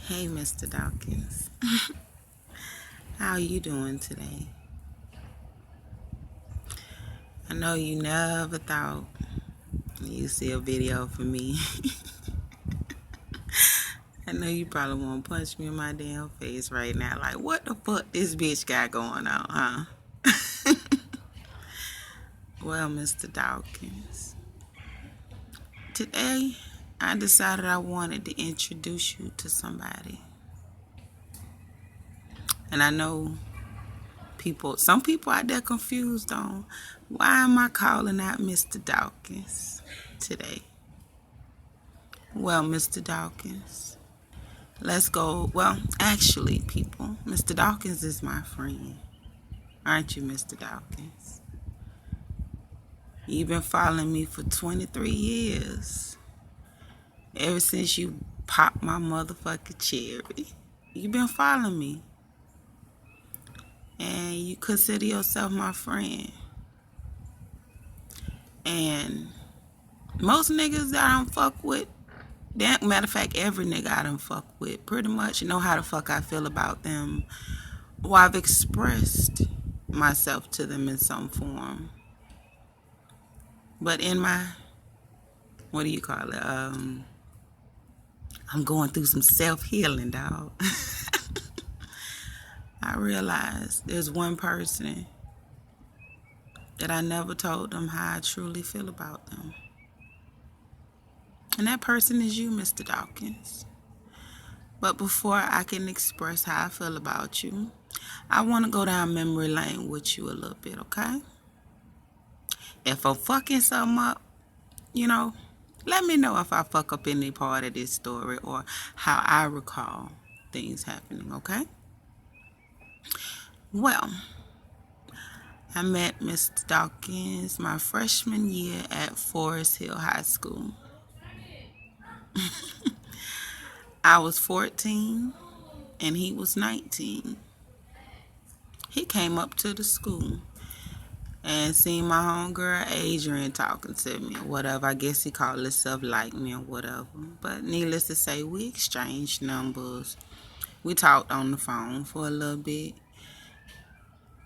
Hey, Mr. Dawkins. How you doing today? I know you never thought you'd see a video for me. I know you probably want to punch me in my damn face right now. Like, what the fuck this bitch got going on, huh? Well, Mr. Dawkins, today I decided I wanted to introduce you to somebody. And I know some people out there confused on why am I calling out Mr. Dawkins today? Well, Mr. Dawkins, let's go. Well, actually, people, Mr. Dawkins is my friend. Aren't you, Mr. Dawkins? You've been following me for 23 years. Ever since you popped my motherfucking cherry. You've been following me. And you consider yourself my friend. And most niggas that I don't fuck with, matter of fact, every nigga I done fuck with pretty much know how the fuck I feel about them. Or I've expressed myself to them in some form. But in my, what do you call it? I'm going through some self-healing, dog. I realized there's one person that I never told them how I truly feel about them. And that person is you, Mr. Dawkins. But before I can express how I feel about you, I want to go down memory lane with you a little bit, okay? If I'm fucking something up, let me know if I fuck up any part of this story or how I recall things happening, okay? Well, I met Mr. Dawkins my freshman year at Forest Hill High School. I was 14 and he was 19. He came up to the school and seen my homegirl Adrian talking to me or whatever. I guess he called himself like me or whatever. But needless to say, we exchanged numbers. We talked on the phone for a little bit.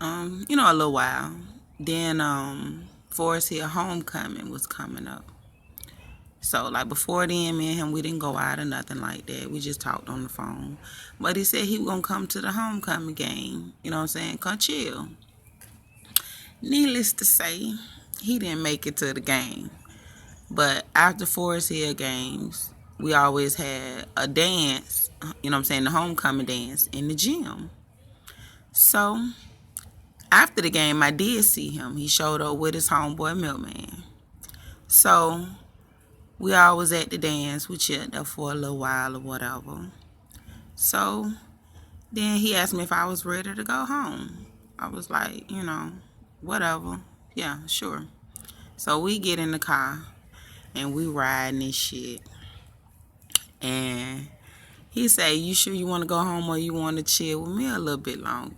A little while. Then Forest Hill homecoming was coming up. So, like, before then, me and him, we didn't go out or nothing like that. We just talked on the phone. But he said he was going to come to the homecoming game. You know what I'm saying? Come chill. Needless to say, he didn't make it to the game. But after Forest Hill games, we always had a dance, the homecoming dance in the gym. So, after the game, I did see him. He showed up with his homeboy Milkman. So, we all was at the dance. We chilled there for a little while or whatever. So, then he asked me if I was ready to go home. I was like, whatever. Yeah, sure. So, we get in the car and we riding and shit. And he said, you sure you want to go home or you want to chill with me a little bit longer?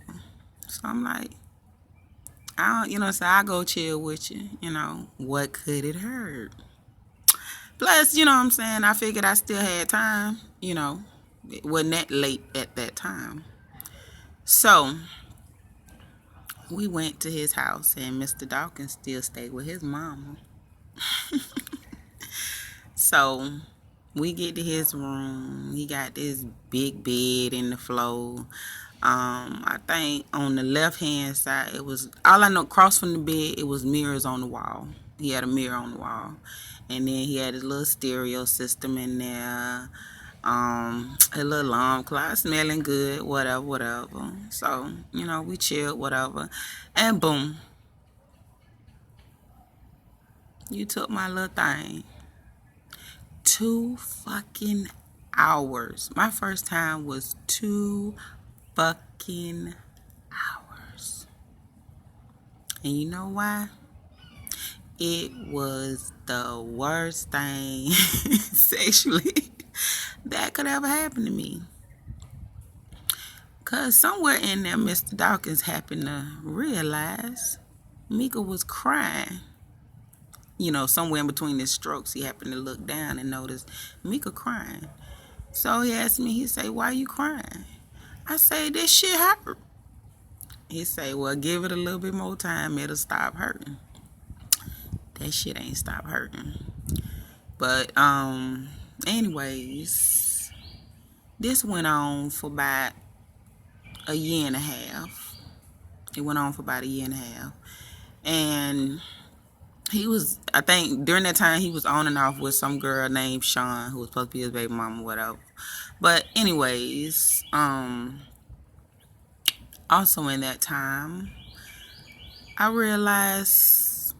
So, I'm like, I'll go chill with you. What could it hurt? Plus, I figured I still had time. It wasn't that late at that time. So, we went to his house, and Mr. Dawkins still stayed with his mama. So, we get to his room. He got this big bed in the floor. I think on the left-hand side, it was, all I know, across from the bed, it was mirrors on the wall. He had a mirror on the wall. And then he had his little stereo system in there. A little alarm clock, smelling good, whatever. So, we chilled, whatever. And boom. You took my little thing. 2 fucking hours. My first time was 2 fucking hours. And you know why? It was the worst thing sexually that could ever happen to me. Because somewhere in there, Mr. Dawkins happened to realize Mika was crying. Somewhere in between his strokes, he happened to look down and notice Mika crying. So he asked me, he say, why you crying? I say, this shit hurt. He say, well, give it a little bit more time, it'll stop hurting. That shit ain't stop hurting. But anyways, this went on for about a year and a half. It went on for about a year and a half. And he was, I think during that time, he was on and off with some girl named Sean, who was supposed to be his baby mama or whatever. But anyways, also in that time, I realized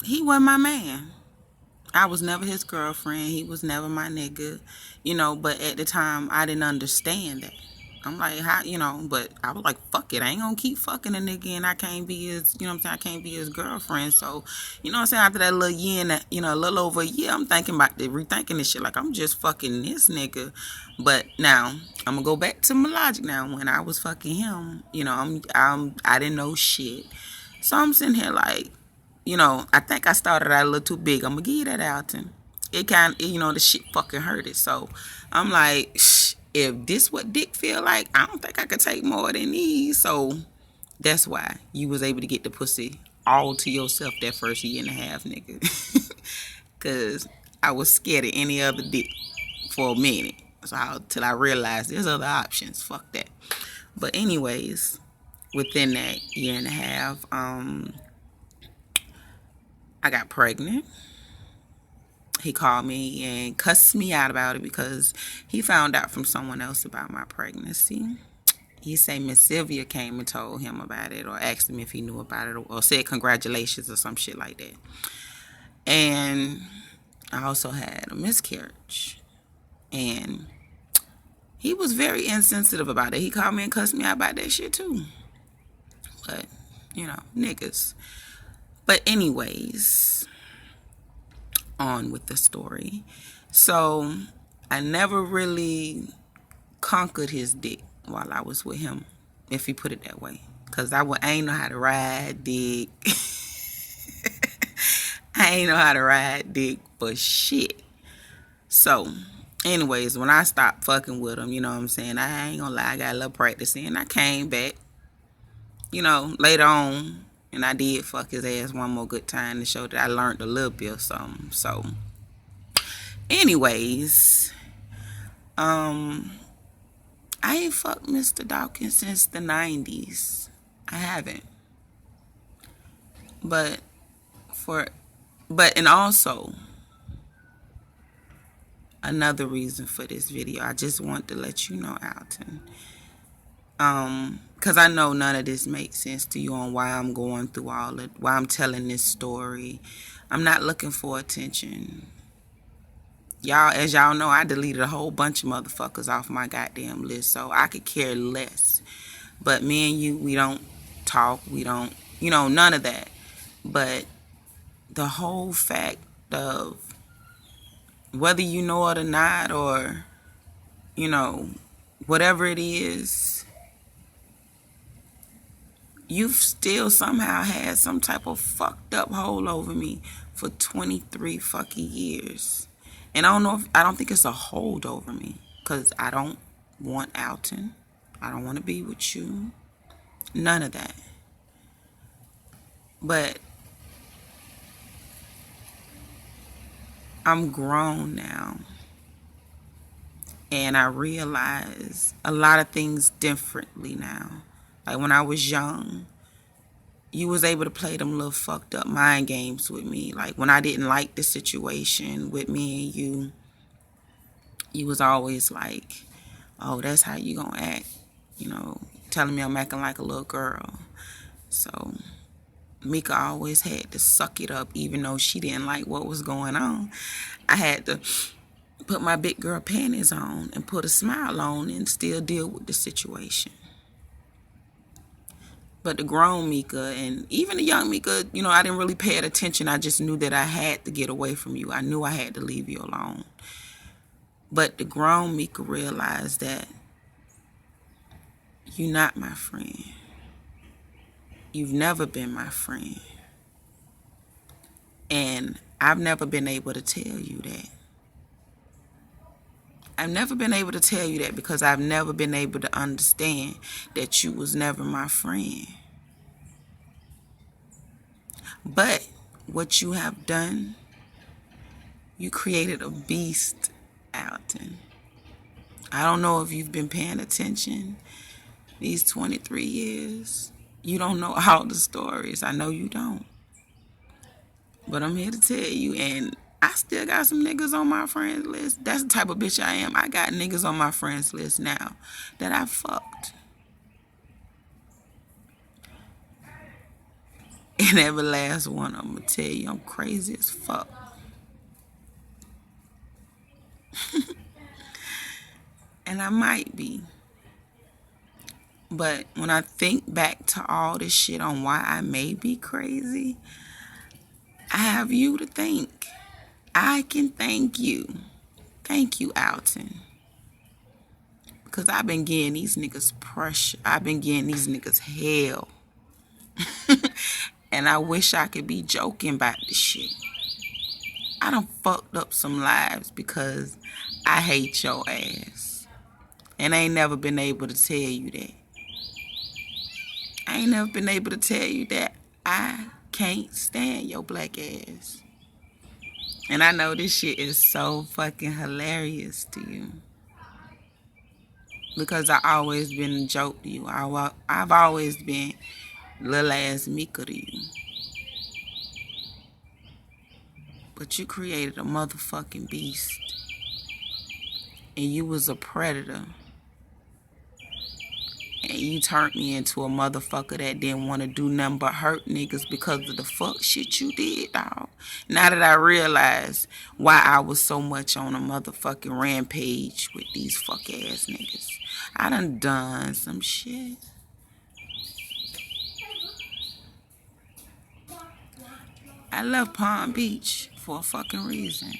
he wasn't my man. I was never his girlfriend. He was never my nigga, but at the time, I didn't understand that. I'm like, how, but I was like, fuck it. I ain't gonna keep fucking a nigga and I can't be his, I can't be his girlfriend. So, after that little year and a little over a year, I'm thinking about rethinking this shit. Like, I'm just fucking this nigga. But now, I'm gonna go back to my logic now. When I was fucking him, I didn't know shit. So I'm sitting here like, I think I started out a little too big. I'm gonna give you that, Alton. It kind of, the shit fucking hurt it. So I'm like, if this what dick feel like, I don't think I could take more than these. So that's why you was able to get the pussy all to yourself that first year and a half, nigga. Cause I was scared of any other dick for a minute. So till I realized there's other options. Fuck that. But anyways, within that year and a half, I got pregnant. He called me and cussed me out about it because he found out from someone else about my pregnancy. He said Miss Sylvia came and told him about it, or asked him if he knew about it, or said congratulations or some shit like that. And I also had a miscarriage. And he was very insensitive about it. He called me and cussed me out about that shit too. But, niggas. But anyways, on with the story. So I never really conquered his dick while I was with him, if you put it that way. Because I ain't know how to ride dick. I ain't know how to ride dick for shit. So, anyways, when I stopped fucking with him, I ain't gonna lie, I got a little practice in. I came back, later on, and I did fuck his ass one more good time to show that I learned a little bit or something. So, anyways, I ain't fucked Mr. Dawkins since the 90s. I haven't. And also, another reason for this video, I just want to let you know, Alton, because I know none of this makes sense to you on why I'm going through why I'm telling this story. I'm not looking for attention. Y'all, as y'all know, I deleted a whole bunch of motherfuckers off my goddamn list, so I could care less. But me and you, we don't talk, we don't, none of that. But the whole fact of whether you know it or not, or, whatever it is, you've still somehow had some type of fucked up hold over me for 23 fucking years. And I don't think it's a hold over me, because I don't want Alton. I don't want to be with you. None of that. But I'm grown now. And I realize a lot of things differently now. Like when I was young, you was able to play them little fucked up mind games with me. Like when I didn't like the situation with me and you was always like, oh, that's how you gonna act. Telling me I'm acting like a little girl. So Mika always had to suck it up, even though she didn't like what was going on. I had to put my big girl panties on and put a smile on and still deal with the situation. But the grown Mika and even the young Mika, I didn't really pay attention. I just knew that I had to get away from you. I knew I had to leave you alone. But the grown Mika realized that you're not my friend. You've never been my friend. And I've never been able to tell you that. I've never been able to tell you that because I've never been able to understand that you was never my friend. But what you have done, you created a beast, Alton. I don't know if you've been paying attention these 23 years. You don't know all the stories. I know you don't. But I'm here to tell you, and I still got some niggas on my friends list. That's the type of bitch I am. I got niggas on my friends list now that I fucked. And every last one, I'm going to tell you, I'm crazy as fuck. And I might be. But when I think back to all this shit on why I may be crazy, I have you to thank. I can thank you. Thank you, Alton. Because I've been getting these niggas pressure. I've been getting these niggas hell. And I wish I could be joking about this shit. I done fucked up some lives because I hate your ass. And I ain't never been able to tell you that. I ain't never been able to tell you that I can't stand your black ass. And I know this shit is so fucking hilarious to you. Because I always been a joke to you. I've always been little ass Mika to you. But you created a motherfucking beast. And you was a predator. And you turned me into a motherfucker that didn't want to do nothing but hurt niggas because of the fuck shit you did, dog. Now that I realize why I was so much on a motherfucking rampage with these fuck ass niggas. I done some shit. I left Palm Beach for a fucking reason.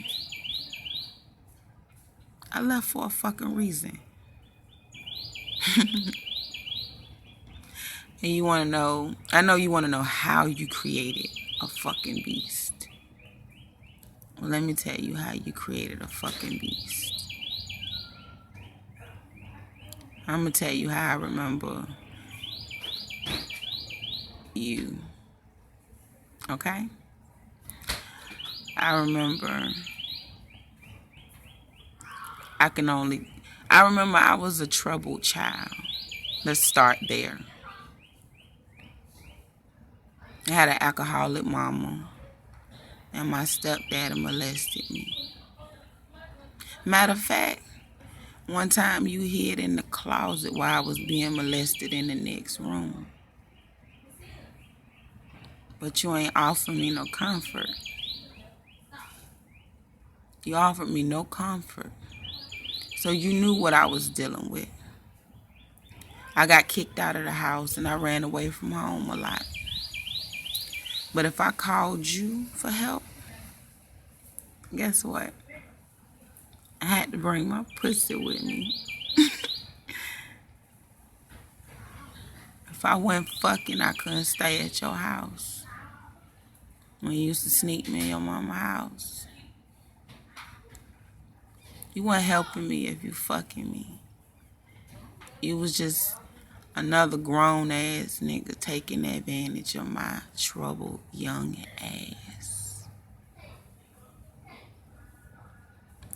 I left for a fucking reason. And you want to know, I know you want to know how you created a fucking beast. Well, let me tell you how you created a fucking beast. I'm going to tell you how I remember you. Okay? I remember I was a troubled child. Let's start there. I had an alcoholic mama, and my stepdad molested me. Matter of fact, one time you hid in the closet while I was being molested in the next room. But you ain't offered me no comfort. You offered me no comfort. So you knew what I was dealing with. I got kicked out of the house and I ran away from home a lot. But if I called you for help, guess what? I had to bring my pussy with me. If I went fucking, I couldn't stay at your house. When you used to sneak me in your mama's house. You weren't helping me if you fucking me. You was just another grown ass nigga taking advantage of my troubled young ass.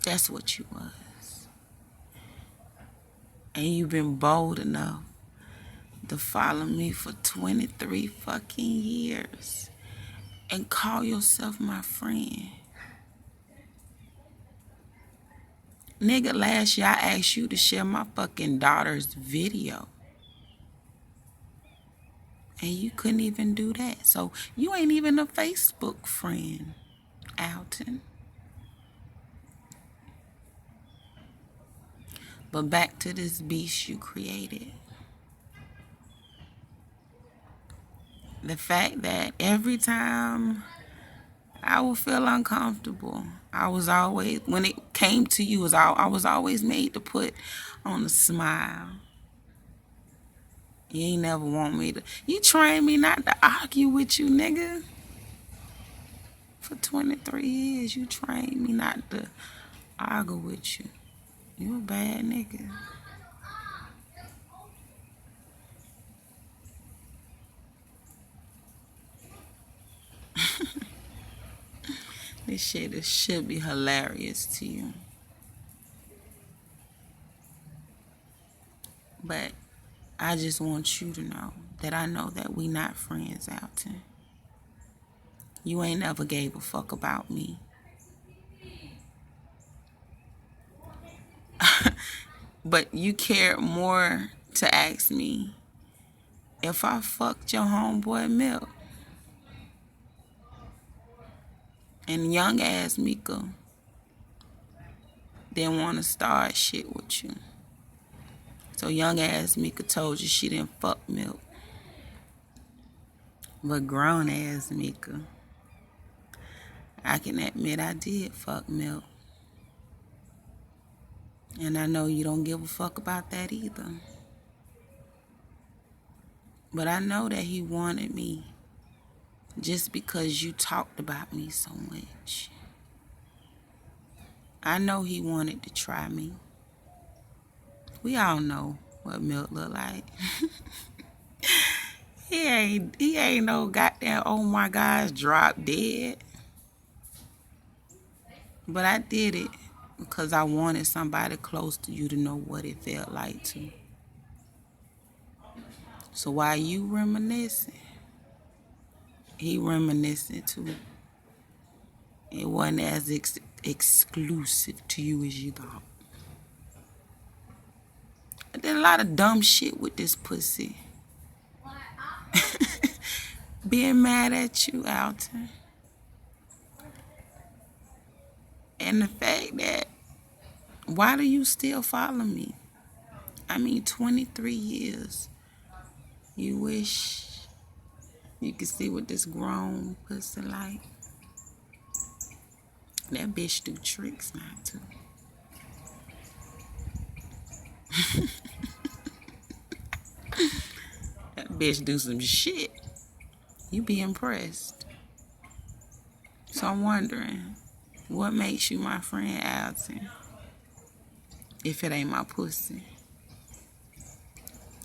That's what you was. And you've been bold enough to follow me for 23 fucking years and call yourself my friend. Nigga, last year I asked you to share my fucking daughter's video. And you couldn't even do that. So you ain't even a Facebook friend, Alton. But back to this beast you created. The fact that every time I would feel uncomfortable, I was always, when it came to you, I was always made to put on a smile. You ain't never want me to, you trained me not to argue with you, nigga. For 23 years, you trained me not to argue with you. You a bad nigga. This shit should be hilarious to you. But I just want you to know that I know that we not friends, Alton. You ain't never gave a fuck about me. But you cared more to ask me if I fucked your homeboy Milk. And young ass Mika didn't want to start shit with you. So young ass Mika told you she didn't fuck Milk. But grown ass Mika, I can admit I did fuck Milk. And I know you don't give a fuck about that either. But I know that he wanted me just because you talked about me so much. I know he wanted to try me. We all know what Milk look like. He ain't no goddamn, oh my gosh, drop dead. But I did it because I wanted somebody close to you to know what it felt like to. So while you reminiscing, he reminiscing too. It wasn't as exclusive to you as you thought. I did a lot of dumb shit with this pussy. Being mad at you, Alton. And the fact that, why do you still follow me? I mean, 23 years. You wish you could see what this grown pussy like. That bitch do tricks now, too. That bitch do some shit. You be impressed. So I'm wondering, what makes you my friend, Alton, if it ain't my pussy?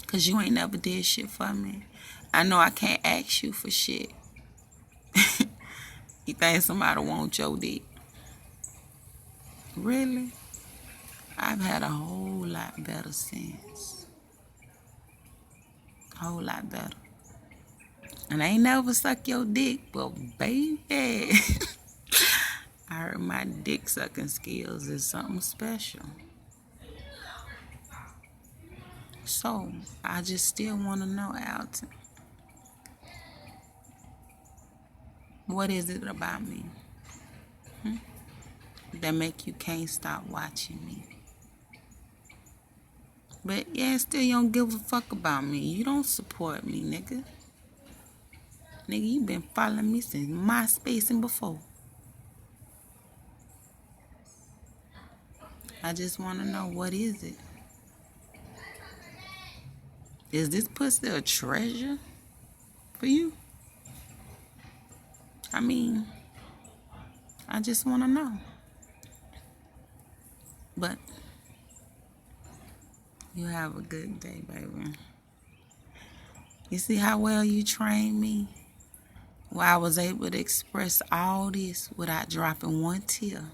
Because you ain't never did shit for me. I know I can't ask you for shit. You think somebody wants your dick? Really? I've had a whole lot better since. A whole lot better. And I ain't never suck your dick, but baby, I heard my dick sucking skills is something special. So, I just still want to know, Alton, what is it about me that make you can't stop watching me? But yeah, still you don't give a fuck about me. You don't support me, nigga. Nigga, you been following me since MySpace and before. I just want to know, what is it? Is this pussy a treasure for you? I mean, I just want to know. But you have a good day, baby. You see how well you trained me? Well, I was able to express all this without dropping one tear.